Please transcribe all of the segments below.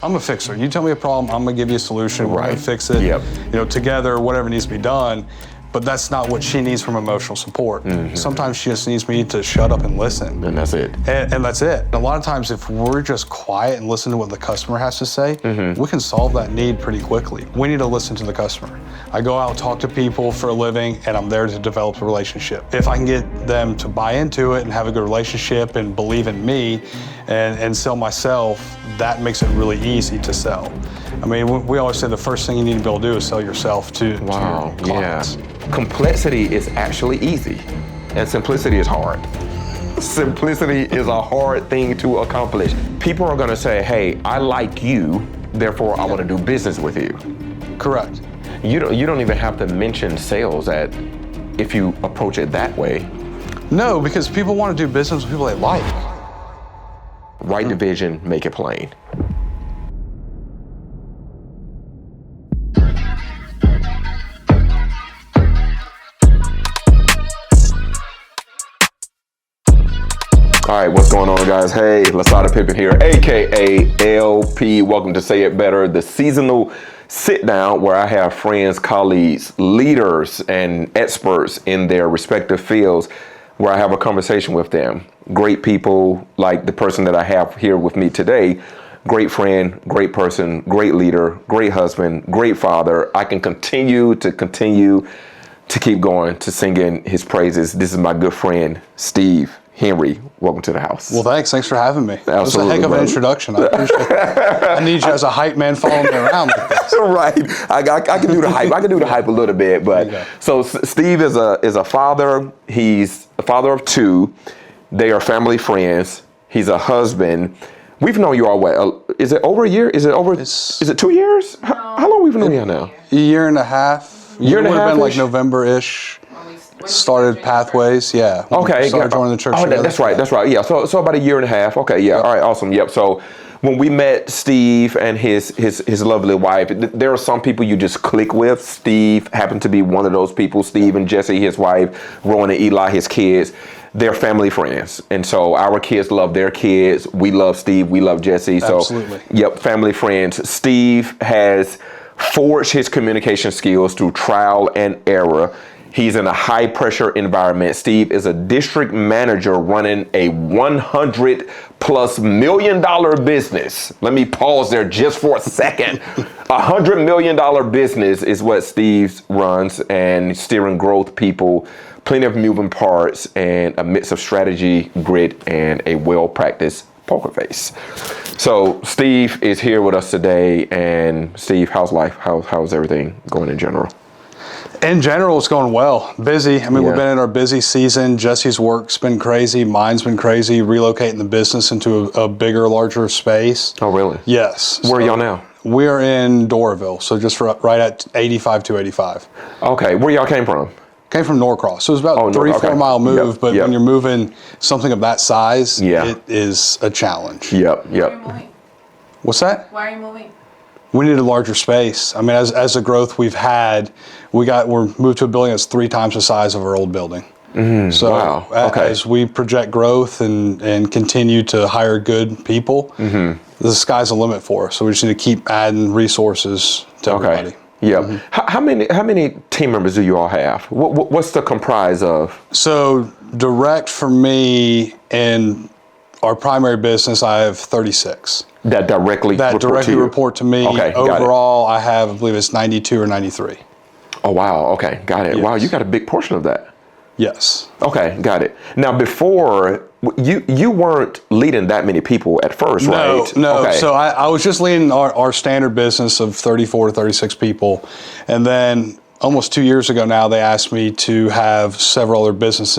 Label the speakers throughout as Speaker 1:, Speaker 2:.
Speaker 1: I'm a fixer. You tell me a problem, I'm gonna give you a solution. We're gonna fix it.
Speaker 2: Yep.
Speaker 1: Together, whatever needs to be done. But that's not what she needs from emotional support.
Speaker 2: Mm-hmm.
Speaker 1: Sometimes she just needs me to shut up and listen.
Speaker 2: And that's it.
Speaker 1: And that's it. A lot of times, if we're just quiet and listen to what the customer has to say, we can solve that need pretty quickly. We need to listen to the customer. I go out and talk to people for a living, and I'm there to develop a relationship. If I can get them to buy into it and have a good relationship and believe in me and sell myself, that makes it really easy to sell. I mean, we always say the first thing you need to be able to do is sell yourself to your clients.
Speaker 2: Yeah. Complexity is actually easy, and simplicity is hard. Simplicity is a hard thing to accomplish. People are gonna say, hey, I like you, therefore I wanna do business with you.
Speaker 1: Correct.
Speaker 2: You don't even have to mention sales if you approach it that way.
Speaker 1: No, because people wanna do business with people they like.
Speaker 2: Write the vision, make it plain. All right, what's going on, guys? Hey, Lasada Pippen here, AKA LP. Welcome to Say It Better, the seasonal sit down where I have friends, colleagues, leaders, and experts in their respective fields where I have a conversation with them. Great people like the person that I have here with me today. Great friend, great person, great leader, great husband, great father. I can continue to keep going to singing his praises. This is my good friend, Steve Henry. Welcome to the house.
Speaker 1: Well, thanks for having me.
Speaker 2: Absolutely,
Speaker 1: that was a heck of an introduction. I appreciate it. I need you as a hype man following me around like this.
Speaker 2: Right. I can do the hype. I can do the hype a little bit, but so Steve is a father. He's a father of two. They are family friends. He's a husband. We've known you all what? Is it over a year? Is it 2 years? How long we've known you now?
Speaker 1: A year and a half.
Speaker 2: Year and a half.
Speaker 1: It would have been like November-ish. Started Pathways, yeah.
Speaker 2: Okay.
Speaker 1: Started joining the church.
Speaker 2: Oh, that's right. Yeah. So about a year and a half. Okay. Yeah. All right. Awesome. Yep. So when we met Steve and his lovely wife, there are some people you just click with. Steve happened to be one of those people. Steve and Jessie, his wife, Rowan and Eli, his kids. They're family friends, and so our kids love their kids. We love Steve. We love Jessie. So,
Speaker 1: absolutely.
Speaker 2: Yep. Family friends. Steve has forged his communication skills through trial and error. He's in a high pressure environment. Steve is a district manager running a $100+ million business. Let me pause there just for a second. $100 million business is what Steve runs, and steering growth people, plenty of moving parts, and a mix of strategy, grit, and a well-practiced poker face. So Steve is here with us today. And Steve, how's life? How's everything going in general?
Speaker 1: In general, it's going well. Busy. I mean, we've been in our busy season. Jesse's work's been crazy. Mine's been crazy. Relocating the business into a bigger, larger space.
Speaker 2: Oh, really?
Speaker 1: Yes.
Speaker 2: Where are y'all now?
Speaker 1: We are in Doraville, so just right at 285.
Speaker 2: Okay. Where y'all came from?
Speaker 1: Came from Norcross. So it was about 3-4 mile move, but when you're moving something of that size, it is a challenge.
Speaker 2: Yep.
Speaker 3: Why are you moving?
Speaker 1: What's that?
Speaker 3: Why are you moving?
Speaker 1: We need a larger space. I mean, as the growth we've had, we're moved to a building that's 3 times the size of our old building. So as we project growth and continue to hire good people, the sky's the limit for us. So we just need to keep adding resources to everybody.
Speaker 2: Yeah. How many team members do you all have? What's the comprise of?
Speaker 1: So direct for me and our primary business, I have 36.
Speaker 2: That directly
Speaker 1: report to me.
Speaker 2: Okay,
Speaker 1: overall, I believe it's 92 or 93.
Speaker 2: Oh, wow. Okay, got it.
Speaker 1: Yes.
Speaker 2: Wow, you got a big portion of that.
Speaker 1: Yes.
Speaker 2: Okay, got it. Now, before, you weren't leading that many people at first, right?
Speaker 1: No.
Speaker 2: Okay.
Speaker 1: So I was just leading our standard business of 34 to 36 people. And then almost 2 years ago now, they asked me to have several other business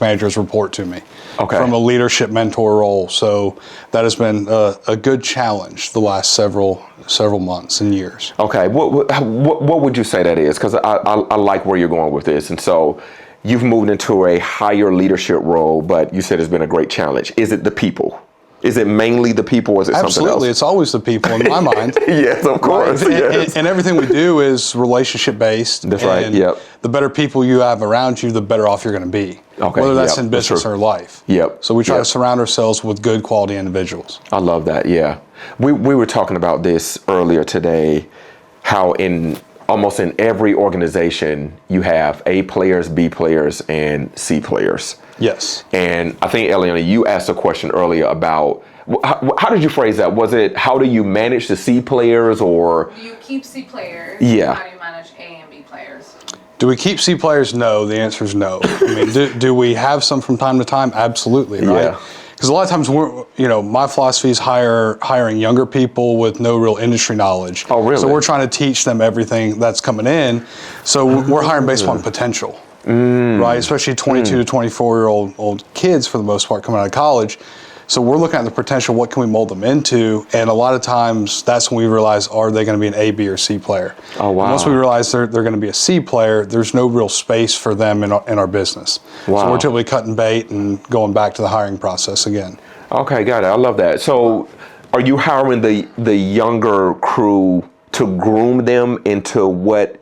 Speaker 1: managers report to me from a leadership mentor role. So that has been a good challenge the last several months and years.
Speaker 2: Okay, what would you say that is? Because I like where you're going with this. And so you've moved into a higher leadership role, but you said it's been a great challenge. Is it the people? Is it mainly the people, or is it something else?
Speaker 1: Absolutely, it's always the people in my mind.
Speaker 2: Yes, of course.
Speaker 1: Right?
Speaker 2: Yes.
Speaker 1: And everything we do is relationship based.
Speaker 2: That's right. Yep.
Speaker 1: The better people you have around you, the better off you're going to be.
Speaker 2: Okay.
Speaker 1: Whether that's in business or life.
Speaker 2: Yep.
Speaker 1: So we try to surround ourselves with good quality individuals.
Speaker 2: I love that. Yeah. We were talking about this earlier today, how in almost in every organization you have A players, B players, and C players.
Speaker 1: Yes.
Speaker 2: And I think, Eliana, you asked a question earlier about, how did you phrase that? Was it, how do you manage the C players, or?
Speaker 3: Do you keep C players?
Speaker 2: Yeah.
Speaker 3: How do you manage A and B players?
Speaker 1: Do we keep C players? No. The answer is no. I mean, do we have some from time to time? Absolutely, right?
Speaker 2: Yeah.
Speaker 1: Because a lot of times, my philosophy is hiring younger people with no real industry knowledge.
Speaker 2: Oh, really?
Speaker 1: So we're trying to teach them everything that's coming in. So we're hiring based on potential, right? Especially 22 to 24-year-old kids, for the most part, coming out of college. So we're looking at the potential, what can we mold them into? And a lot of times, that's when we realize, are they going to be an A, B, or C player?
Speaker 2: Oh, wow.
Speaker 1: And once we realize they're going to be a C player, there's no real space for them in our business.
Speaker 2: Wow.
Speaker 1: So we're typically cutting bait and going back to the hiring process again.
Speaker 2: Okay, got it. I love that. So are you hiring the younger crew to groom them into what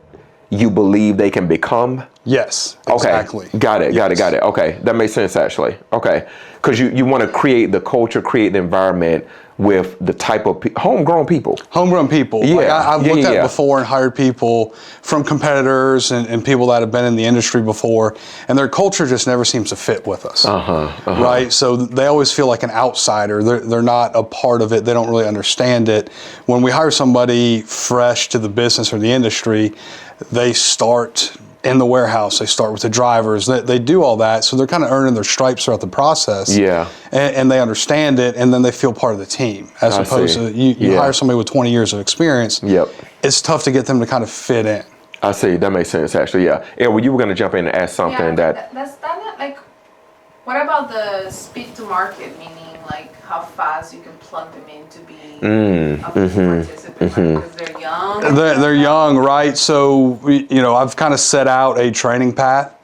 Speaker 2: you believe they can become?
Speaker 1: Yes,
Speaker 2: Okay.
Speaker 1: exactly.
Speaker 2: Got it.
Speaker 1: Yes.
Speaker 2: Okay, that makes sense actually. Okay, because you want to create the culture, create the environment with the type of homegrown people.
Speaker 1: Homegrown people.
Speaker 2: Yeah.
Speaker 1: Like I've looked at
Speaker 2: Yeah.
Speaker 1: before and hired people from competitors and people that have been in the industry before, and their culture just never seems to fit with us. Right? So they always feel like an outsider. They're not a part of it. They don't really understand it. When we hire somebody fresh to the business or the industry, they start in the warehouse, they start with the drivers, they do all that, so they're kind of earning their stripes throughout the process.
Speaker 2: Yeah.
Speaker 1: And they understand it, and then they feel part of the team, as opposed to you hire somebody with 20 years of experience.
Speaker 2: Yep.
Speaker 1: It's tough to get them to kind of fit in.
Speaker 2: I see. That makes sense actually. Yeah. Edward, you were going to jump in and ask something
Speaker 3: That's not like. What about the speed to market, meaning like how fast you can plug them in to be a participant? Because they're young.
Speaker 1: They're young, right? So I've kind of set out a training path,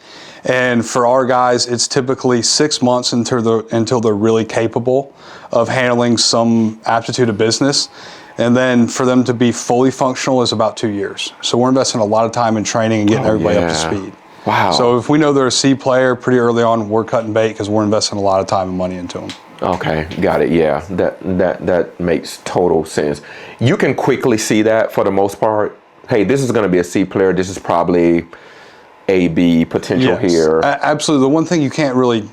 Speaker 1: and for our guys, it's typically 6 months until they're really capable of handling some aptitude of business. And then for them to be fully functional is about 2 years. So we're investing a lot of time in training and getting everybody up to speed.
Speaker 2: Wow.
Speaker 1: So if we know they're a C player pretty early on, we're cutting bait because we're investing a lot of time and money into them.
Speaker 2: Okay, got it. Yeah, that makes total sense. You can quickly see that for the most part. Hey, this is going to be a C player. This is probably A, B potential here.
Speaker 1: Absolutely. The one thing you can't really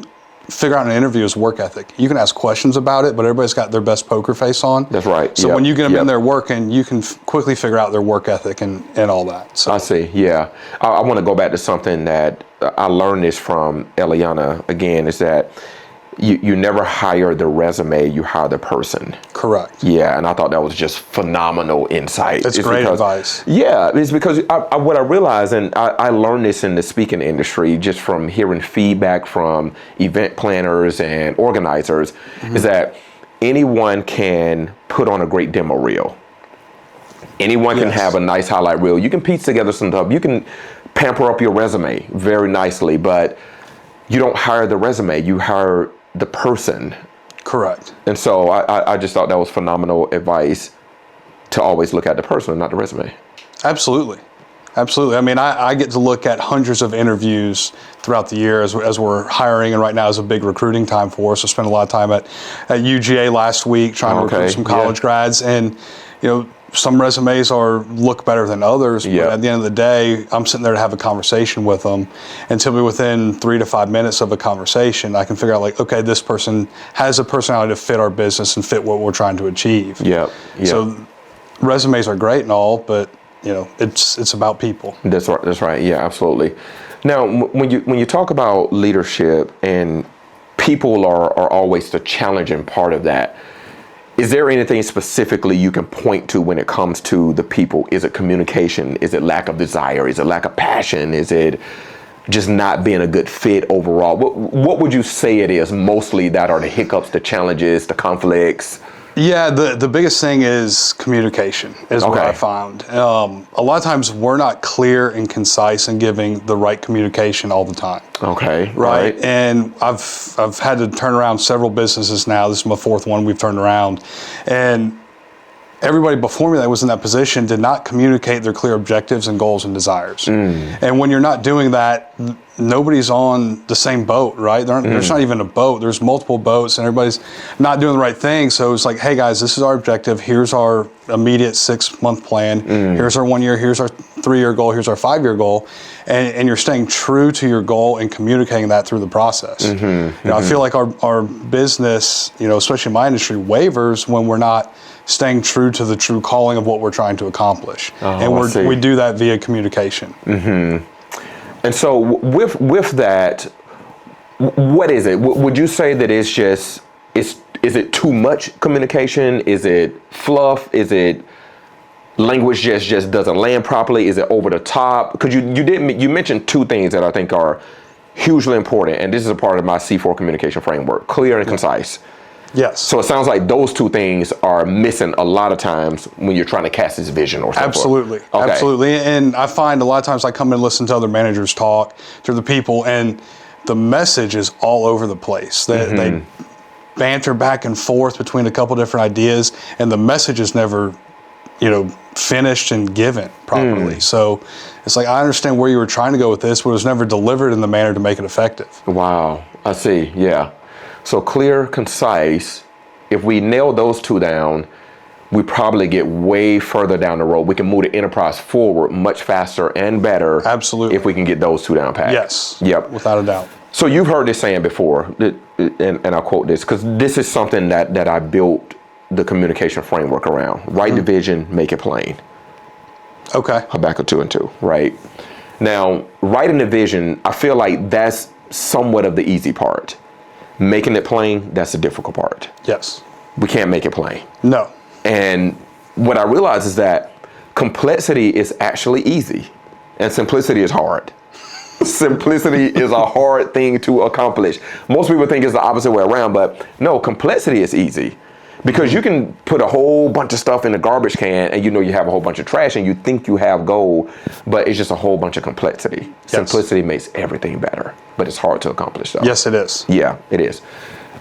Speaker 1: figure out in an interview is work ethic. You can ask questions about it, but everybody's got their best poker face on.
Speaker 2: That's right.
Speaker 1: So when you get them in there working, you can quickly figure out their work ethic and all that. So.
Speaker 2: I see. Yeah. I want to go back to something that I learned this from Eliana again, is that you never hire the resume, you hire the person.
Speaker 1: Correct.
Speaker 2: Yeah, and I thought that was just phenomenal insight.
Speaker 1: That's great advice.
Speaker 2: Yeah, it's because what I realized, and I learned this in the speaking industry just from hearing feedback from event planners and organizers, is that anyone can put on a great demo reel. Anyone can have a nice highlight reel. You can piece together some stuff. You can pamper up your resume very nicely, but you don't hire the resume, you hire the person.
Speaker 1: Correct.
Speaker 2: And so I just thought that was phenomenal advice, to always look at the person and not the resume.
Speaker 1: Absolutely. Absolutely. I mean, I get to look at hundreds of interviews throughout the year as we're hiring, and right now is a big recruiting time for us. I spent a lot of time at UGA last week trying to recruit some college grads, and some resumes look better than others, but at the end of the day, I'm sitting there to have a conversation with them. And typically within 3 to 5 minutes of a conversation, I can figure out okay, this person has a personality to fit our business and fit what we're trying to achieve.
Speaker 2: Yeah.
Speaker 1: So resumes are great and all, but it's about people.
Speaker 2: That's right. That's right. Yeah, absolutely. Now, when you talk about leadership, and people are always the challenging part of that, is there anything specifically you can point to when it comes to the people? Is it communication? Is it lack of desire? Is it lack of passion? Is it just not being a good fit overall? What would you say it is mostly that are the hiccups, the challenges, the conflicts?
Speaker 1: Yeah, the biggest thing is communication is what I found. A lot of times we're not clear and concise in giving the right communication all the time.
Speaker 2: Okay.
Speaker 1: Right. And I've had to turn around several businesses now. This is my fourth one we've turned around. And everybody before me that was in that position did not communicate their clear objectives and goals and desires. And when you're not doing that, nobody's on the same boat, right? There's not even a boat. There's multiple boats, and everybody's not doing the right thing. So it's like, hey guys, this is our objective. Here's our immediate 6-month plan. Here's our 1 year. Here's our 3-year goal. Here's our 5-year goal. And you're staying true to your goal and communicating that through the process. I feel like our business, especially in my industry, wavers when we're not staying true to the true calling of what we're trying to accomplish. And we do that via communication.
Speaker 2: And so with that, what is it? Would you say that it's just, is it too much communication? Is it fluff? Is it language just doesn't land properly? Is it over the top? Because you mentioned two things that I think are hugely important, and this is a part of my C4 communication framework: clear and concise.
Speaker 1: Yes.
Speaker 2: So it sounds like those two things are missing a lot of times when you're trying to cast this vision or something.
Speaker 1: Absolutely.
Speaker 2: Okay.
Speaker 1: Absolutely. And I find a lot of times I come and listen to other managers talk to the people, and the message is all over the place. They banter back and forth between a couple different ideas, and the message is never, finished and given properly. So it's like, I understand where you were trying to go with this, but it was never delivered in the manner to make it effective.
Speaker 2: Wow. I see. Yeah. So clear, concise, if we nail those two down, we probably get way further down the road. We can move the enterprise forward much faster and better.
Speaker 1: Absolutely.
Speaker 2: If we can get those two down pat.
Speaker 1: Yes.
Speaker 2: Yep.
Speaker 1: Without a doubt.
Speaker 2: So you've heard this saying before, and I'll quote this, because this is something that I built the communication framework around. Write the vision, make it plain.
Speaker 1: Okay.
Speaker 2: Habakkuk 2:2, right? Now, writing the vision, I feel like that's somewhat of the easy part. Making it plain, that's the difficult part.
Speaker 1: Yes.
Speaker 2: We can't make it plain.
Speaker 1: No.
Speaker 2: And what I realize is that complexity is actually easy and simplicity is hard. Simplicity is a hard thing to accomplish. Most people think it's the opposite way around, but no, complexity is easy. Because you can put a whole bunch of stuff in a garbage can and you have a whole bunch of trash and you think you have gold, but it's just a whole bunch of complexity. Yes. Simplicity makes everything better, but it's hard to accomplish though.
Speaker 1: Yes, it is.
Speaker 2: Yeah, it is.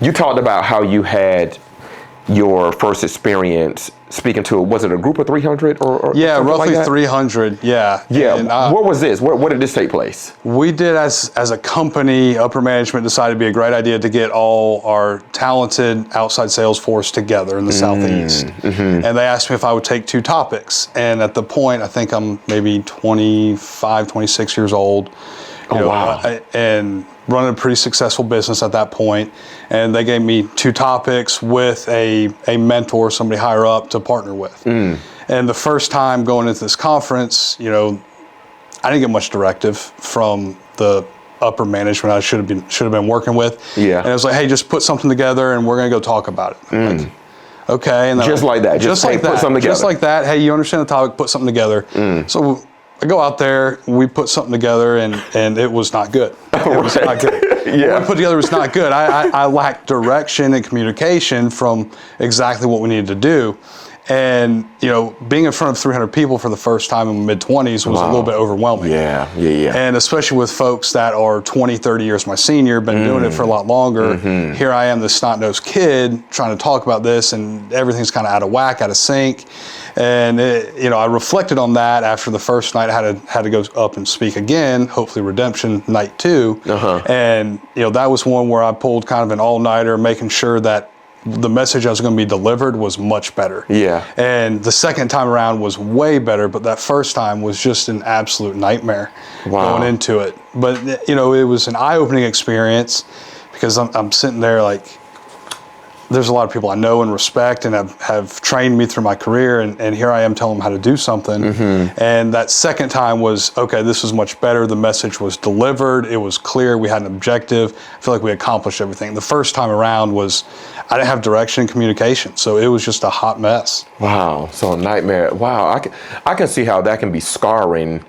Speaker 2: You talked about how you had your first experience speaking to, was it a group of 300 or
Speaker 1: yeah, roughly
Speaker 2: like
Speaker 1: 300. Yeah.
Speaker 2: Yeah.
Speaker 1: And,
Speaker 2: where was this? Where did this take place?
Speaker 1: We did, as a company, upper management decided it'd be a great idea to get all our talented outside sales force together in the Southeast. And they asked me if I would take 2 topics. And at the point, I think I'm maybe 25, 26 years old.
Speaker 2: Wow.
Speaker 1: And running a pretty successful business at that point. And they gave me 2 topics with a mentor, somebody higher up to partner with. And the first time going into this conference, I didn't get much directive from the upper management I should have been working with. Yeah. And it was like, hey, just put something together and we're gonna go talk about it. Like, okay. And
Speaker 2: just like that. Just like that. Put something together.
Speaker 1: Just like that. Hey, you understand the topic, put something together. So I go out there, we put something together, and it was not good. It was not good. What we put together was not good. I lacked direction and communication from exactly what we needed to do. And, being in front of 300 people for the first time in my mid-20s was a little bit overwhelming. Yeah. And especially with folks that are 20, 30 years my senior, been doing it for a lot longer. Here I am, this snot-nosed kid, trying to talk about this, and everything's kind of out of whack, out of sync. And, I reflected on that after the first night. I had to go up and speak again, hopefully redemption night 2. And, that was one where I pulled kind of an all-nighter, making sure that the message I was going to be delivered was much better. Yeah. And the second time around was way better, but that first time was just an absolute nightmare going into it. But, it was an eye-opening experience because I'm sitting there like, there's a lot of people I know and respect and have trained me through my career, and here I am telling them how to do something. And that second time was, okay, this was much better. The message was delivered. It was clear. We had an objective. I feel like we accomplished everything. The first time around was, I didn't have direction and communication, so it was just a hot mess.
Speaker 2: Wow, so a nightmare. Wow, I can see how that can be scarring,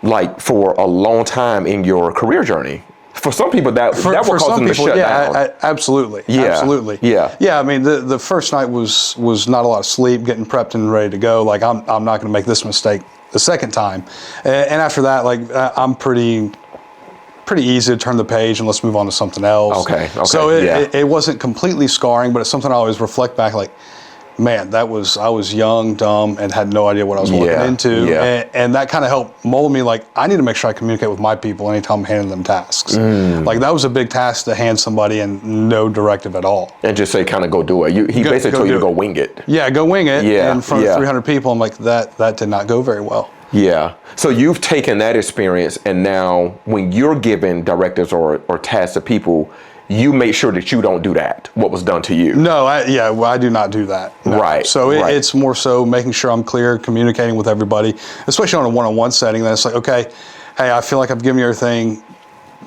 Speaker 2: like for a long time in your career journey. For some people, that will cause them to shut down.
Speaker 1: Absolutely. Absolutely. Yeah. I mean, the first night was not a lot of sleep, getting prepped and ready to go. Like, I'm not going to make this mistake the second time. And after that, like, I'm pretty easy to turn the page and let's move on to something else. Okay. So it wasn't completely scarring, but it's something I always reflect back, like, man, I was young, dumb, and had no idea what I was walking into.
Speaker 2: Yeah.
Speaker 1: And that kind of helped mold me. Like, I need to make sure I communicate with my people anytime I'm handing them tasks. Like, that was a big task to hand somebody and no directive at all.
Speaker 2: And just say, kind of go do it. He basically told you to go wing it.
Speaker 1: Yeah, go wing it in front of 300 people. I'm like, that did not go very well.
Speaker 2: Yeah. So you've taken that experience, and now when you're giving directives or tasks to people, you make sure that you don't do that, what was done to you.
Speaker 1: No, I do not do that. No.
Speaker 2: Right.
Speaker 1: So it's more so making sure I'm clear, communicating with everybody, especially on a one-on-one setting. Then it's like, okay, hey, I feel like I've given you everything.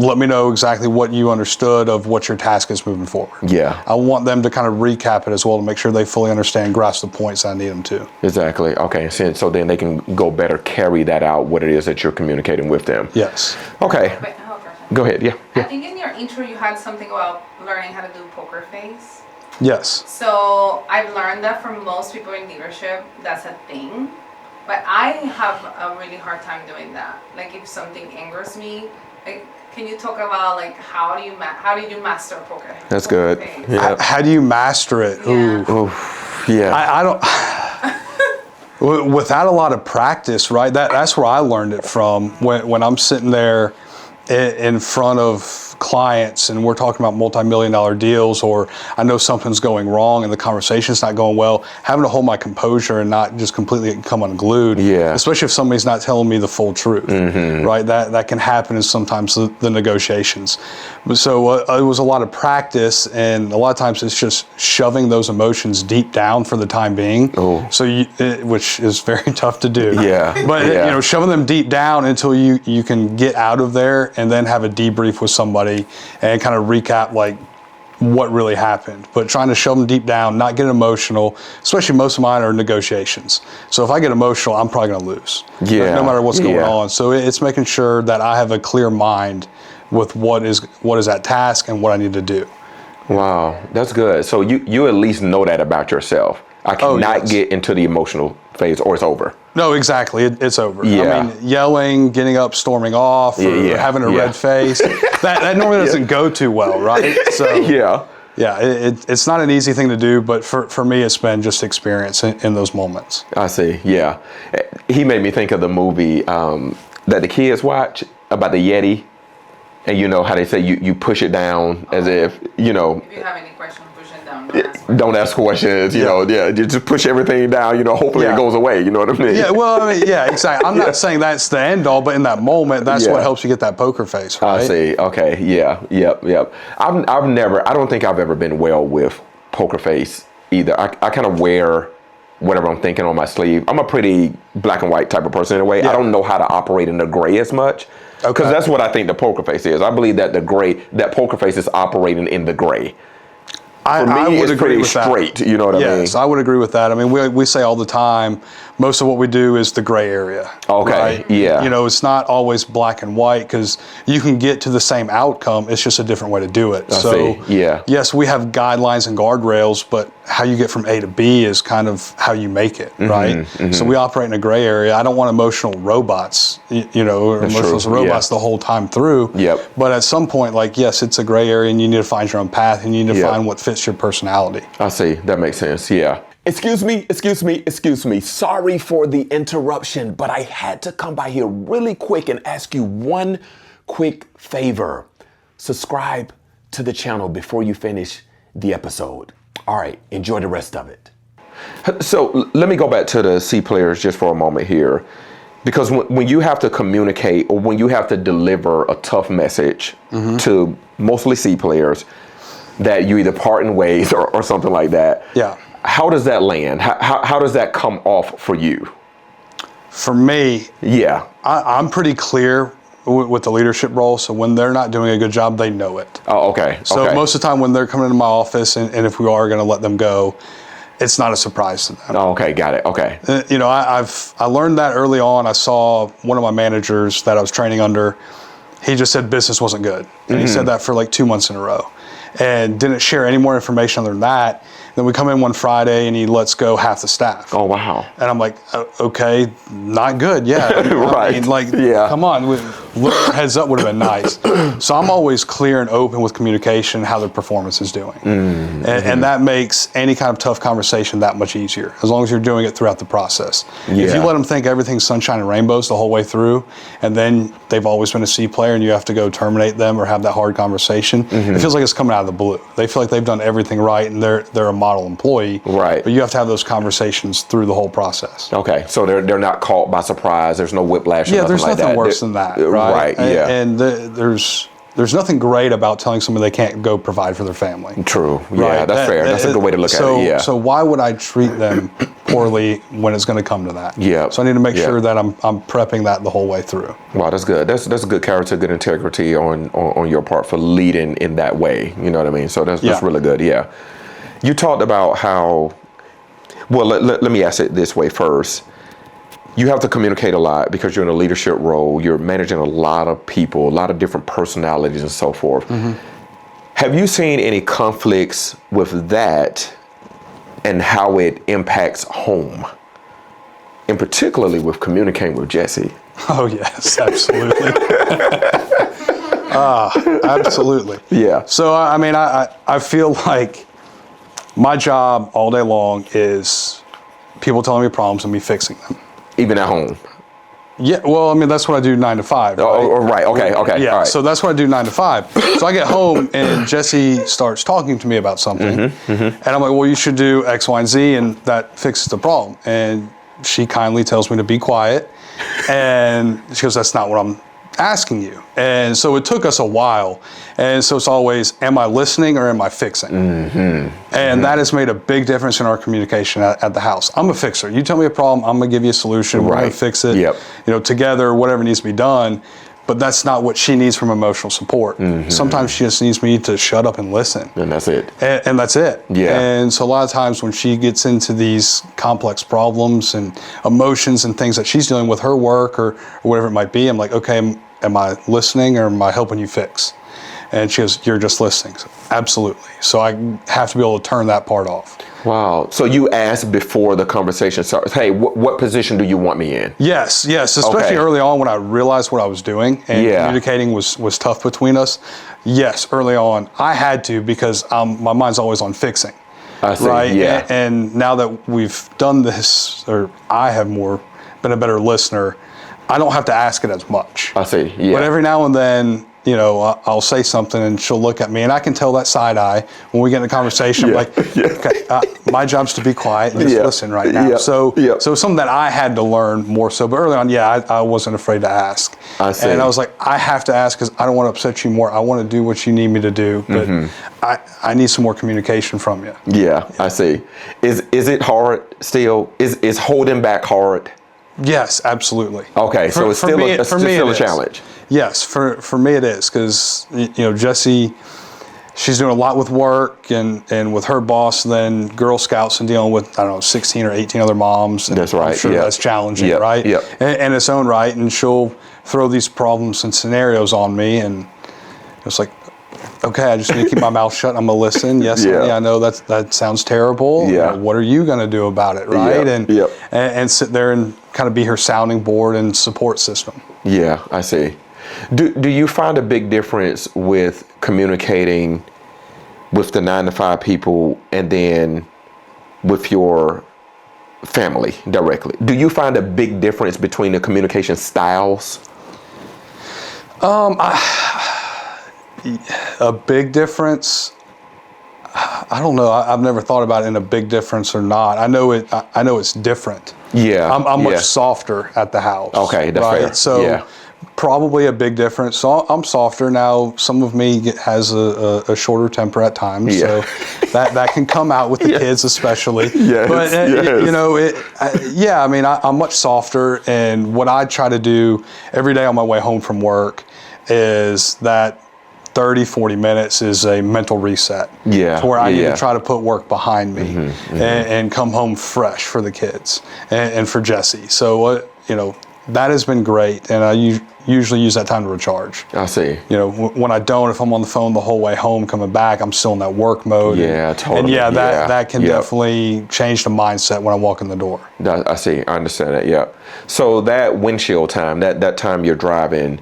Speaker 1: Let me know exactly what you understood of what your task is moving forward.
Speaker 2: Yeah.
Speaker 1: I want them to kind of recap it as well to make sure they fully understand, grasp the points I need them to.
Speaker 2: Exactly. Okay. So then they can go better carry that out, what it is that you're communicating with them.
Speaker 1: Yes.
Speaker 2: Okay.
Speaker 3: Wait, I have a question.
Speaker 2: Go ahead. Yeah.
Speaker 3: I think in your intro you had something about learning how to do poker face.
Speaker 1: Yes.
Speaker 3: So I've learned that for most people in leadership, that's a thing. But I have a really hard time doing that. Like if something angers me, like, can you talk about like how do you master poker?
Speaker 2: That's good.
Speaker 3: Face?
Speaker 2: Yeah.
Speaker 1: How do you master it?
Speaker 3: Yeah.
Speaker 1: Ooh.
Speaker 2: Yeah.
Speaker 1: I don't. Without a lot of practice, right? That's where I learned it from. When I'm sitting there in front of clients and we're talking about multi-million-dollar deals, or I know something's going wrong and the conversation's not going well, having to hold my composure and not just completely come unglued.
Speaker 2: Yeah.
Speaker 1: Especially if somebody's not telling me the full truth, right? That can happen in sometimes the negotiations. So it was a lot of practice, and a lot of times it's just shoving those emotions deep down for the time being.
Speaker 2: Oh.
Speaker 1: So which is very tough to do.
Speaker 2: Yeah.
Speaker 1: But shoving them deep down until you can get out of there and then have a debrief with somebody and kind of recap like what really happened. But trying to shove them deep down, not get emotional, especially most of mine are negotiations. So if I get emotional, I'm probably going to lose.
Speaker 2: Yeah.
Speaker 1: No matter what's going
Speaker 2: Yeah.
Speaker 1: on. So it's making sure that I have a clear mind with what is at task and what I need to do.
Speaker 2: Wow, that's good. So you at least know that about yourself. I cannot get into the emotional phase, or it's over.
Speaker 1: No, exactly. It's over.
Speaker 2: Yeah.
Speaker 1: I mean, yelling, getting up, storming off, or having a red face, that normally doesn't go too well, right? So
Speaker 2: Yeah.
Speaker 1: it's not an easy thing to do, but for me, it's been just experience in those moments.
Speaker 2: I see. Yeah. He made me think of the movie that the kids watch about the Yeti. And you know how they say you push it down as if,
Speaker 3: If you have any questions, push it down.
Speaker 2: don't ask questions, you know, you just push everything down, hopefully it goes away, you know what I mean?
Speaker 1: Yeah, well, I mean, exactly. I'm not saying that's the end all, but in that moment, that's what helps you get that poker face, right?
Speaker 2: I see. Okay. Yeah. Yep. I don't think I've ever been well with poker face either. I kind of wear whatever I'm thinking on my sleeve. I'm a pretty black and white type of person in a way.
Speaker 1: Yeah.
Speaker 2: I don't know how to operate in the gray as much. Because that's what I think the poker face is. I believe that that poker face is operating in the gray. For me,
Speaker 1: I would
Speaker 2: it's
Speaker 1: agree
Speaker 2: pretty
Speaker 1: with
Speaker 2: straight.
Speaker 1: That.
Speaker 2: You know what I mean?
Speaker 1: Yes, I would agree with that. I mean, we say all the time, most of what we do is the gray area.
Speaker 2: Okay,
Speaker 1: right?
Speaker 2: yeah.
Speaker 1: It's not always black and white because you can get to the same outcome. It's just a different way to do it.
Speaker 2: I see. Yeah.
Speaker 1: Yes, we have guidelines and guardrails, but how you get from A to B is kind of how you make it, right? So we operate in a gray area. I don't want emotional robots, or emotional robots the whole time through.
Speaker 2: Yep.
Speaker 1: But at some point, yes, it's a gray area and you need to find your own path and you need to find what fits your personality.
Speaker 2: I see. That makes sense. Yeah. Excuse me. Sorry for the interruption, but I had to come by here really quick and ask you one quick favor. Subscribe to the channel before you finish the episode. All right, enjoy the rest of it. So let me go back to the C players just for a moment here. Because when you have to communicate or when you have to deliver a tough message to mostly C players that you either parting ways or something like that.
Speaker 1: Yeah.
Speaker 2: How does that land? How does that come off for you?
Speaker 1: For me,
Speaker 2: Yeah.
Speaker 1: I'm pretty clear with the leadership role. So when they're not doing a good job, they know it.
Speaker 2: Oh, okay.
Speaker 1: So most of the time when they're coming into my office and if we are going to let them go, it's not a surprise to them.
Speaker 2: Oh, okay. Got it. Okay.
Speaker 1: I learned that early on. I saw one of my managers that I was training under. He just said business wasn't good. And he said that for 2 months in a row and didn't share any more information other than that. Then we come in one Friday and he lets go half the staff.
Speaker 2: Oh, wow.
Speaker 1: And I'm like, okay, not good. Yeah.
Speaker 2: Right.
Speaker 1: Come on. little heads up would have been nice. So I'm always clear and open with communication, how their performance is doing. And that makes any kind of tough conversation that much easier, as long as you're doing it throughout the process. If you let them think everything's sunshine and rainbows the whole way through, and then they've always been a C player and you have to go terminate them or have that hard conversation, it feels like it's coming out of the blue. They feel like they've done everything right and they're a model employee.
Speaker 2: Right.
Speaker 1: But you have to have those conversations through the whole process.
Speaker 2: Okay, so they're not caught by surprise. There's no whiplash.
Speaker 1: Yeah,
Speaker 2: or
Speaker 1: there's
Speaker 2: like
Speaker 1: nothing
Speaker 2: that.
Speaker 1: worse than that, right?
Speaker 2: Right. Yeah.
Speaker 1: And there's nothing great about telling somebody they can't go provide for their family.
Speaker 2: True. Yeah,
Speaker 1: Right.
Speaker 2: that's fair. That's a good way to look at it. Yeah.
Speaker 1: So why would I treat them poorly when it's going to come to that?
Speaker 2: Yeah.
Speaker 1: So I need to make sure that I'm prepping that the whole way through.
Speaker 2: Wow, that's good. That's a good character, good integrity on your part for leading in that way. You know what I mean? So that's really good. Yeah. You talked about how. Well, let me ask it this way first. You have to communicate a lot because you're in a leadership role. You're managing a lot of people, a lot of different personalities and so forth. Have you seen any conflicts with that and how it impacts home? And particularly with communicating with Jessie.
Speaker 1: Oh, yes, absolutely. Absolutely.
Speaker 2: Yeah.
Speaker 1: So, I mean, I feel like my job all day long is people telling me problems and me fixing them.
Speaker 2: Even at home?
Speaker 1: Yeah, well, I mean, that's what I do 9 to 5. Right?
Speaker 2: Oh, right. Okay.
Speaker 1: Yeah,
Speaker 2: All right.
Speaker 1: so that's what I do 9 to 5. So I get home and Jessie starts talking to me about something. And I'm like, well, you should do X, Y, and Z, and that fixes the problem. And she kindly tells me to be quiet. And she goes, that's not what I'm asking you. And so it took us a while. And so it's always, am I listening or am I fixing? And that has made a big difference in our communication at the house. I'm a fixer. You tell me a problem, I'm gonna give you a solution. We're gonna fix it. You know, together, whatever needs to be done. But that's not what she needs from emotional support. Sometimes she just needs me to shut up and listen.
Speaker 2: And that's it.
Speaker 1: And that's it.
Speaker 2: Yeah.
Speaker 1: And so a lot of times when she gets into these complex problems and emotions and things that she's dealing with her work or whatever it might be, I'm like, okay, am I listening or am I helping you fix? And she goes, you're just listening. So, absolutely. So I have to be able to turn that part off.
Speaker 2: Wow. So you asked before the conversation starts, hey, what position do you want me in?
Speaker 1: Yes. Especially early on when I realized what I was doing and communicating was tough between us. Yes, early on, I had to because my mind's always on fixing.
Speaker 2: I see,
Speaker 1: right?
Speaker 2: yeah.
Speaker 1: And now that we've done this, or I have been a better listener, I don't have to ask it as much.
Speaker 2: I see, yeah.
Speaker 1: But every now and then, you know, I'll say something and she'll look at me and I can tell that side eye when we get in a conversation. I'm like, okay, my job's to be quiet and just listen right now. So something that I had to learn more so. But early on, I wasn't afraid to ask.
Speaker 2: I see.
Speaker 1: And I was like, I have to ask because I don't want to upset you more. I want to do what you need me to do. But I need some more communication from you.
Speaker 2: Yeah, I see. Is it hard still? Is holding back hard?
Speaker 1: Yes, absolutely.
Speaker 2: Okay, so it's still a challenge.
Speaker 1: Yes, for me it is because you know Jessie, she's doing a lot with work and with her boss, and then Girl Scouts and dealing with 16 or 18 other moms. And
Speaker 2: that's right.
Speaker 1: I'm sure that's challenging, right?
Speaker 2: Yeah.
Speaker 1: And its own right, and she'll throw these problems and scenarios on me, and it's like, okay, I just need to keep my mouth shut. I'm gonna listen. Yes, honey, I know that sounds terrible.
Speaker 2: Yeah.
Speaker 1: What are you gonna do about it, right? And sit there and kind of be her sounding board and support system.
Speaker 2: Yeah, I see. Do you find a big difference with communicating with the 9 to 5 people and then with your family directly? Do you find a big difference between the communication styles?
Speaker 1: A big difference? I don't know. I've never thought about it in a big difference or not. I know it's different.
Speaker 2: Yeah.
Speaker 1: I'm much softer at the house.
Speaker 2: Okay, that's fair.
Speaker 1: So probably a big difference. So I'm softer now. Some of me has a shorter temper at times. So that can come out with the kids especially. But you know, I mean, I'm much softer, and what I try to do every day on my way home from work is that 30-40 minutes is a mental reset. Where I need to try to put work behind me and come home fresh for the kids and for Jessie. So you know, that has been great, and I usually use that time to recharge.
Speaker 2: I see.
Speaker 1: You know, when I don't, if I'm on the phone the whole way home coming back, I'm still in that work mode.
Speaker 2: Totally.
Speaker 1: And that can definitely change the mindset when I walk in the door.
Speaker 2: I see. I understand that. Yeah. So that windshield time, that time you're driving,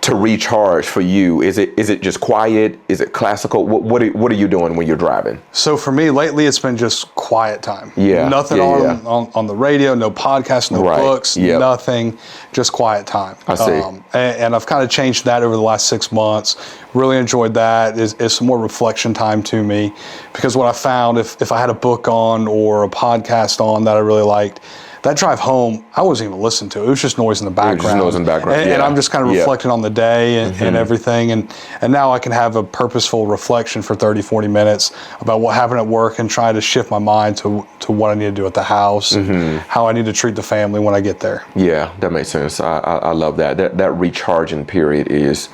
Speaker 2: to recharge for you? Is it just quiet? Is it classical? What are you doing when you're driving?
Speaker 1: So for me, lately, it's been just quiet time.
Speaker 2: Yeah.
Speaker 1: Nothing on the radio, no podcasts, no books, nothing, just quiet time.
Speaker 2: I see.
Speaker 1: And I've kind of changed that over the last 6 months. Really enjoyed that. It's some more reflection time to me, because what I found, if I had a book on or a podcast on that I really liked, that drive home, I wasn't even listening to it. It was just noise in the background.
Speaker 2: Just noise in the background.
Speaker 1: And I'm just kind of reflecting on the day and everything. And now I can have a purposeful reflection for 30, 40 minutes about what happened at work and try to shift my mind to what I need to do at the house, and how I need to treat the family when I get there.
Speaker 2: Yeah, that makes sense. I love that. That recharging period is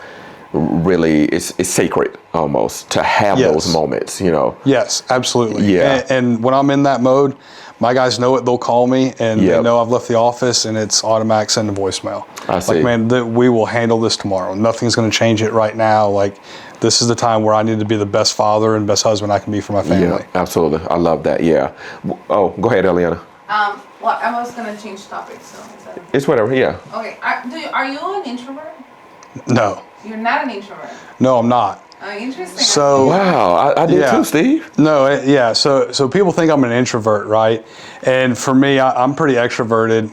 Speaker 2: really, it's sacred almost to have those moments, you know.
Speaker 1: Yes, absolutely.
Speaker 2: Yeah.
Speaker 1: And when I'm in that mode, my guys know it. They'll call me, and they know I've left the office, and it's automatic send a voicemail.
Speaker 2: I see.
Speaker 1: Like, man, we will handle this tomorrow. Nothing's going to change it right now. Like, this is the time where I need to be the best father and best husband I can be for my family.
Speaker 2: Yeah, absolutely. I love that. Yeah. Oh, go ahead, Eliana.
Speaker 3: Well, I was gonna change topics, so is that...
Speaker 2: It's whatever. Yeah.
Speaker 3: Okay. Are you an introvert?
Speaker 1: No.
Speaker 3: You're not an introvert.
Speaker 1: No, I'm not.
Speaker 3: Interesting.
Speaker 1: So
Speaker 2: wow, I did too, Steve.
Speaker 1: No, So people think I'm an introvert, right? And for me, I'm pretty extroverted,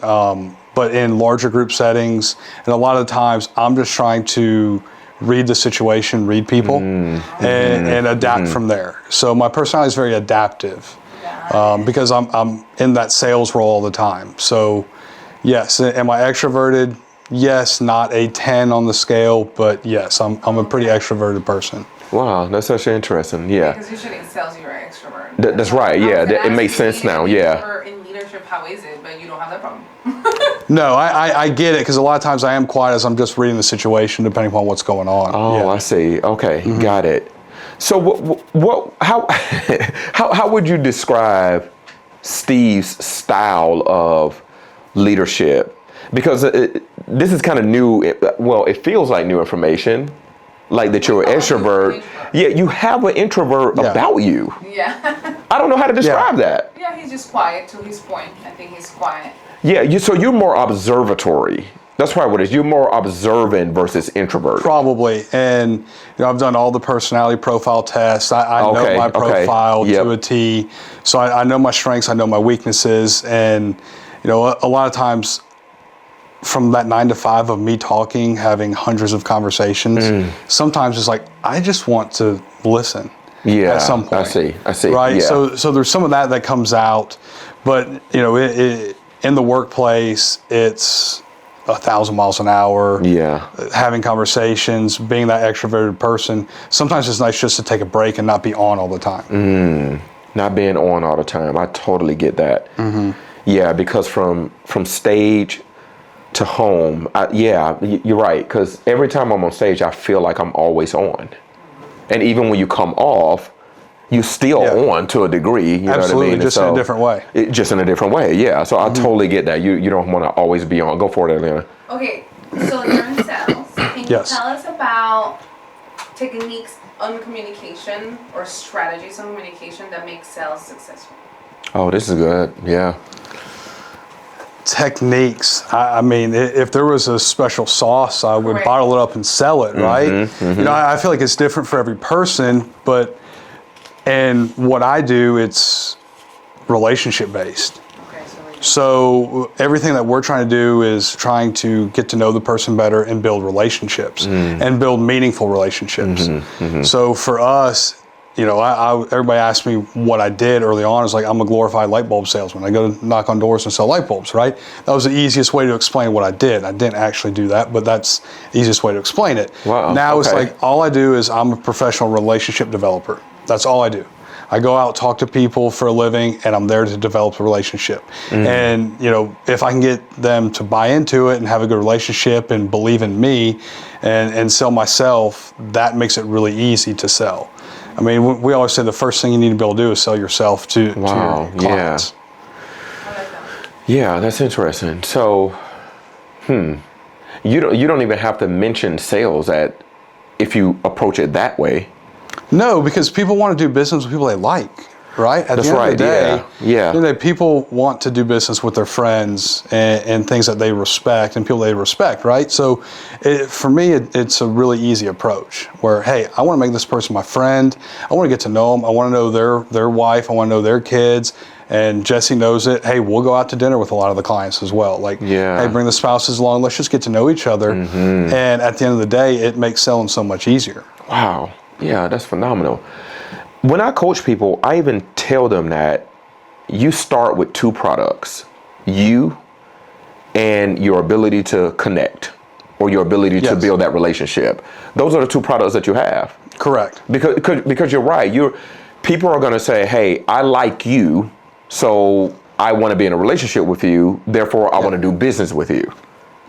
Speaker 1: but in larger group settings, and a lot of times I'm just trying to read the situation, read people, and adapt from there. So my personality is very adaptive, because I'm in that sales role all the time. So yes, am I extroverted? Yes, not a 10 on the scale, but yes, I'm a pretty extroverted person.
Speaker 2: Wow, that's actually interesting. Yeah.
Speaker 3: Because usually in sales you're an extrovert.
Speaker 2: That's right. Yeah, it makes sense now. Yeah.
Speaker 3: In leadership, how is it? But you don't have that problem.
Speaker 1: No, I get it, because a lot of times I am quiet as I'm just reading the situation, depending upon what's going on.
Speaker 2: Oh, I see. Okay, got it. So how would you describe Steve's style of leadership? Because this is kind of new. Well, it feels like new information, like that you're an extrovert. Yeah, you have an introvert about you.
Speaker 3: Yeah.
Speaker 2: I don't know how to describe that.
Speaker 3: Yeah, he's just quiet to his point. I think he's quiet.
Speaker 2: Yeah, so you're more observatory. That's probably what it is. You're more observant versus introvert.
Speaker 1: Probably. And I've done all the personality profile tests. I know my profile to a T. So I know my strengths, I know my weaknesses. And a lot of times, from that 9 to 5 of me talking, having hundreds of conversations, sometimes it's like, I just want to listen at some point.
Speaker 2: I see.
Speaker 1: Right?
Speaker 2: Yeah.
Speaker 1: So there's some of that comes out, but in the workplace, it's 1,000 miles an hour.
Speaker 2: Yeah.
Speaker 1: Having conversations, being that extroverted person. Sometimes it's nice just to take a break and not be on all the time.
Speaker 2: Not being on all the time. I totally get that. Yeah, because from stage to home, you're right. Because every time I'm on stage, I feel like I'm always on. And even when you come off, you're still on to a degree. You know what I mean?
Speaker 1: Just in a different way.
Speaker 2: Just in a different way, yeah. So I totally get that. You don't want to always be on. Go for it, Atlanta.
Speaker 3: Okay, so you're in sales. Can you tell us about techniques on communication or strategies on communication that make sales successful?
Speaker 2: Oh, this is good. Yeah.
Speaker 1: Techniques. I mean, if there was a special sauce, I would bottle it up and sell it, right? I feel like it's different for every person, and what I do, it's relationship based. So everything that we're trying to do is trying to get to know the person better and build relationships and build meaningful relationships. So for us, everybody asked me what I did early on. It's like, I'm a glorified light bulb salesman. I go to knock on doors and sell light bulbs, right? That was the easiest way to explain what I did. I didn't actually do that, but that's the easiest way to explain it.
Speaker 2: Wow.
Speaker 1: Now it's like, all I do is I'm a professional relationship developer. That's all I do. I go out, talk to people for a living, and I'm there to develop a relationship. And, if I can get them to buy into it and have a good relationship and believe in me and sell myself, that makes it really easy to sell. I mean, we always say the first thing you need to be able to do is sell yourself to your clients.
Speaker 2: Yeah, that's interesting. So, you don't even have to mention sales if you approach it that way.
Speaker 1: No, because people want to do business with people they like. right? At
Speaker 2: That's
Speaker 1: the end
Speaker 2: right.
Speaker 1: of the day,
Speaker 2: Yeah.
Speaker 1: you know, people want to do business with their friends and things that they respect and people they respect, right? So for me, it's a really easy approach where, hey, I want to make this person my friend. I want to get to know them. I want to know their wife. I want to know their kids. And Jessie knows it. Hey, we'll go out to dinner with a lot of the clients as well. Like, hey, bring the spouses along. Let's just get to know each other. And at the end of the day, it makes selling so much easier.
Speaker 2: Wow. Yeah, that's phenomenal. When I coach people, I even tell them that you start with two products, you and your ability to connect or your ability to build that relationship. Those are the two products that you have.
Speaker 1: Correct.
Speaker 2: Because you're right. People are going to say, hey, I like you, so I want to be in a relationship with you. Therefore, I want to do business with you.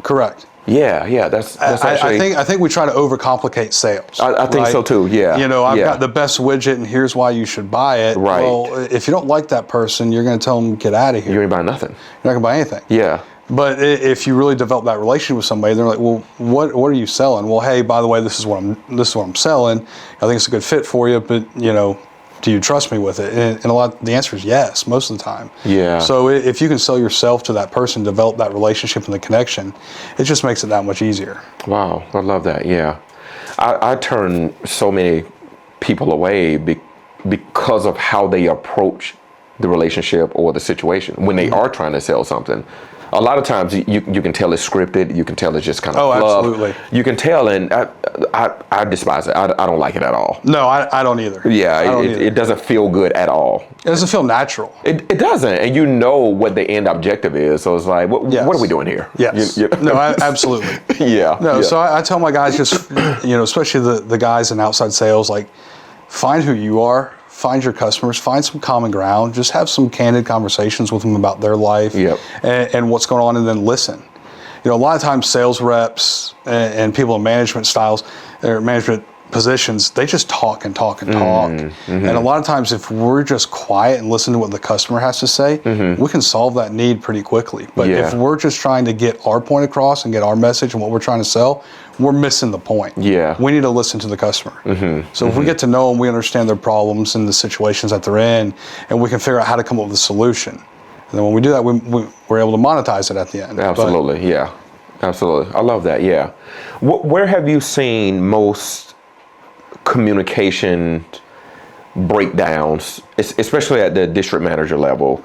Speaker 1: Correct.
Speaker 2: Yeah, that's actually.
Speaker 1: I think we try to overcomplicate sales.
Speaker 2: I think so too. Yeah.
Speaker 1: You know, I've got the best widget, and here's why you should buy it.
Speaker 2: Right.
Speaker 1: Well, if you don't like that person, you're going to tell them get out of here.
Speaker 2: You ain't buying nothing.
Speaker 1: You're not going to buy anything.
Speaker 2: Yeah.
Speaker 1: But if you really develop that relationship with somebody, they're like, well, what are you selling? Well, hey, by the way, this is what I'm selling. I think it's a good fit for you, but you know, do you trust me with it? And the answer is yes, most of the time.
Speaker 2: Yeah.
Speaker 1: So if you can sell yourself to that person, develop that relationship and the connection, it just makes it that much easier.
Speaker 2: Wow, I love that. Yeah, I turn so many people away because of how they approach the relationship or the situation when they are trying to sell something. A lot of times you can tell it's scripted. You can tell it's just kind of fluff.
Speaker 1: Absolutely.
Speaker 2: You can tell, and I despise it. I don't like it at all.
Speaker 1: No, I don't either.
Speaker 2: Yeah, it doesn't feel good at all.
Speaker 1: It doesn't feel natural.
Speaker 2: It doesn't, and you know what the end objective is. So it's like, what are we doing here?
Speaker 1: Yes. No, absolutely.
Speaker 2: Yeah.
Speaker 1: No,
Speaker 2: yeah.
Speaker 1: so I tell my guys just, you know, especially the guys in outside sales, like, find who you are. Find your customers, find some common ground, just have some candid conversations with them about their life and what's going on, and then listen. You know, a lot of times sales reps and people in management styles or management positions, they just talk and talk and talk. And a lot of times if we're just quiet and listen to what the customer has to say, we can solve that need pretty quickly. But if we're just trying to get our point across and get our message and what we're trying to sell, we're missing the point.
Speaker 2: Yeah.
Speaker 1: We need to listen to the customer. So if we get to know them, we understand their problems and the situations that they're in, and we can figure out how to come up with a solution. And then when we do that, we're able to monetize it at the end.
Speaker 2: Absolutely, yeah. Absolutely. I love that, yeah. Where have you seen most communication breakdowns, especially at the district manager level?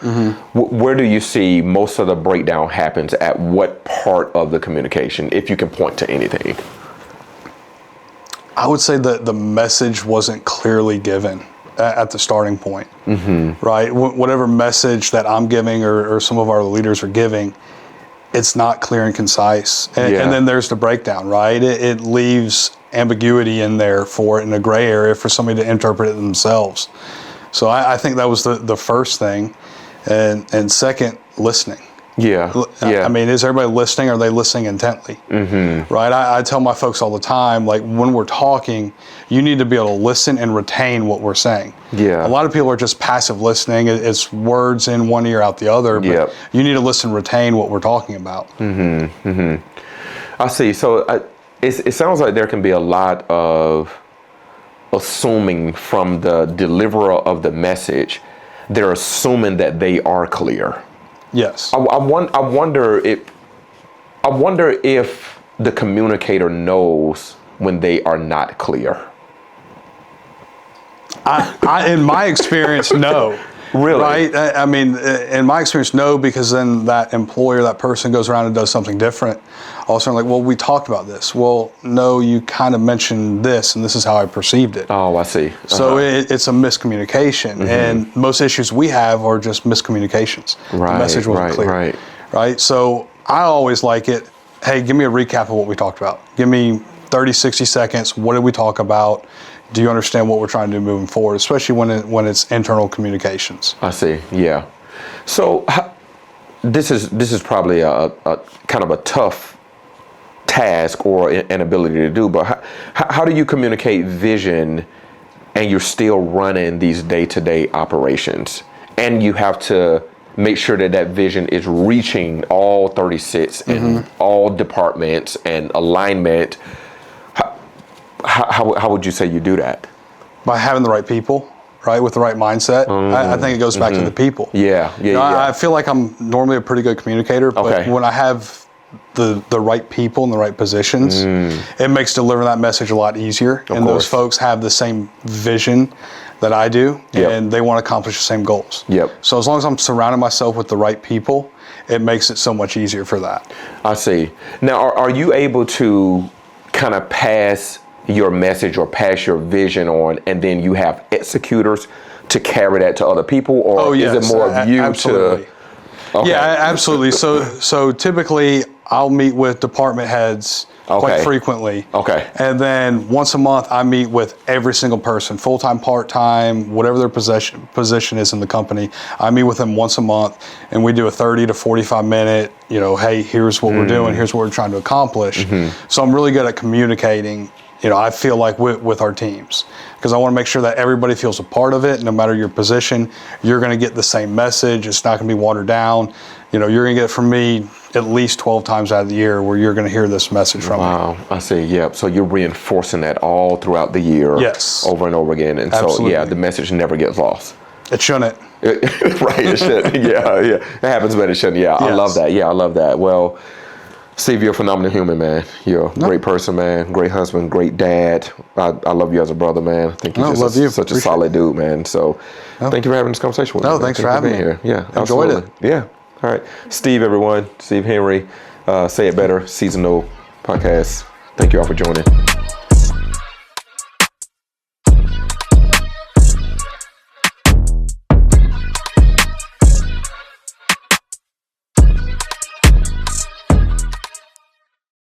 Speaker 2: Where do you see most of the breakdown happens? At what part of the communication, if you can point to anything?
Speaker 1: I would say that the message wasn't clearly given at the starting point, right? Whatever message that I'm giving or some of our leaders are giving, it's not clear and concise. And then there's the breakdown, right? It leaves ambiguity in there for it, in a gray area for somebody to interpret it themselves. So I think that was the first thing. And second, listening.
Speaker 2: Yeah.
Speaker 1: I mean, is everybody listening? Are they listening intently? Right? I tell my folks all the time, like, when we're talking, you need to be able to listen and retain what we're saying.
Speaker 2: Yeah.
Speaker 1: A lot of people are just passive listening. It's words in one ear, out the other. But you need to listen and retain what we're talking about.
Speaker 2: I see. So it sounds like there can be a lot of assuming from the deliverer of the message. They're assuming that they are clear.
Speaker 1: Yes.
Speaker 2: I wonder if the communicator knows when they are not clear.
Speaker 1: I in my experience, no.
Speaker 2: Really?
Speaker 1: Right? I mean, in my experience, no, because then that employer, that person goes around and does something different. All of a sudden, like, well, we talked about this. Well, no, you kind of mentioned this, and this is how I perceived it.
Speaker 2: Oh, I see.
Speaker 1: So it's a miscommunication, and most issues we have are just miscommunications.
Speaker 2: Right,
Speaker 1: the message wasn't clear. Right? So I always like it, hey, give me a recap of what we talked about. Give me 30, 60 seconds. What did we talk about? Do you understand what we're trying to do moving forward, especially when it's internal communications?
Speaker 2: I see. Yeah. So this is probably a kind of a tough task or an ability to do. But how do you communicate vision, and you're still running these day-to-day operations, and you have to make sure that vision is reaching all 36 and all departments and alignment? How would you say you do that?
Speaker 1: By having the right people, right, with the right mindset, I think it goes back to the people.
Speaker 2: Yeah,
Speaker 1: You know, I feel like I'm normally a pretty good communicator, but
Speaker 2: Okay.
Speaker 1: when I have the right people in the right positions, it makes delivering that message a lot easier. And
Speaker 2: course.
Speaker 1: those folks have the same vision that I do,
Speaker 2: Yep.
Speaker 1: and they want to accomplish the same goals.
Speaker 2: Yep.
Speaker 1: So as long as I'm surrounding myself with the right people, it makes it so much easier for that.
Speaker 2: I see. Now, are you able to kind of pass your message or pass your vision on, and then you have executors to carry that to other people, or is it more of you
Speaker 1: absolutely.
Speaker 2: to? Okay.
Speaker 1: Yeah, absolutely. So typically I'll meet with department heads
Speaker 2: Okay.
Speaker 1: quite frequently.
Speaker 2: Okay.
Speaker 1: And then once a month I meet with every single person, full-time, part-time, whatever their position is in the company. I meet with them once a month, and we do a 30 to 45 minute, you know, hey, here's what we're doing, here's what we're trying to accomplish. So I'm really good at communicating, you know, I feel like with our teams, because I want to make sure that everybody feels a part of it. No matter your position, you're going to get the same message. It's not going to be watered down. You know, you're going to get it from me at least 12 times out of the year where you're going to hear this message from me.
Speaker 2: Wow, I see. Yeah. So you're reinforcing that all throughout the year.
Speaker 1: Yes.
Speaker 2: Over and over again. And
Speaker 1: Absolutely.
Speaker 2: so, yeah, the message never gets lost.
Speaker 1: It shouldn't.
Speaker 2: Right. It should. Yeah. It happens, but it shouldn't. Yeah. I
Speaker 1: Yes.
Speaker 2: love that. Yeah. I love that. Well, Steve, you're a phenomenal human, man. You're a great person, man. Great husband, great dad. I love you as a brother, man. I think you're
Speaker 1: love you.
Speaker 2: such a
Speaker 1: Appreciate
Speaker 2: solid dude, man. So thank you for having this conversation with me.
Speaker 1: No,
Speaker 2: man.
Speaker 1: thanks
Speaker 2: Thank
Speaker 1: for
Speaker 2: you
Speaker 1: having
Speaker 2: being
Speaker 1: me.
Speaker 2: here. Yeah,
Speaker 1: Enjoyed
Speaker 2: absolutely. Yeah. All right. Steve, everyone. Steve Henry. Say It Better, seasonal podcast. Thank you all for joining.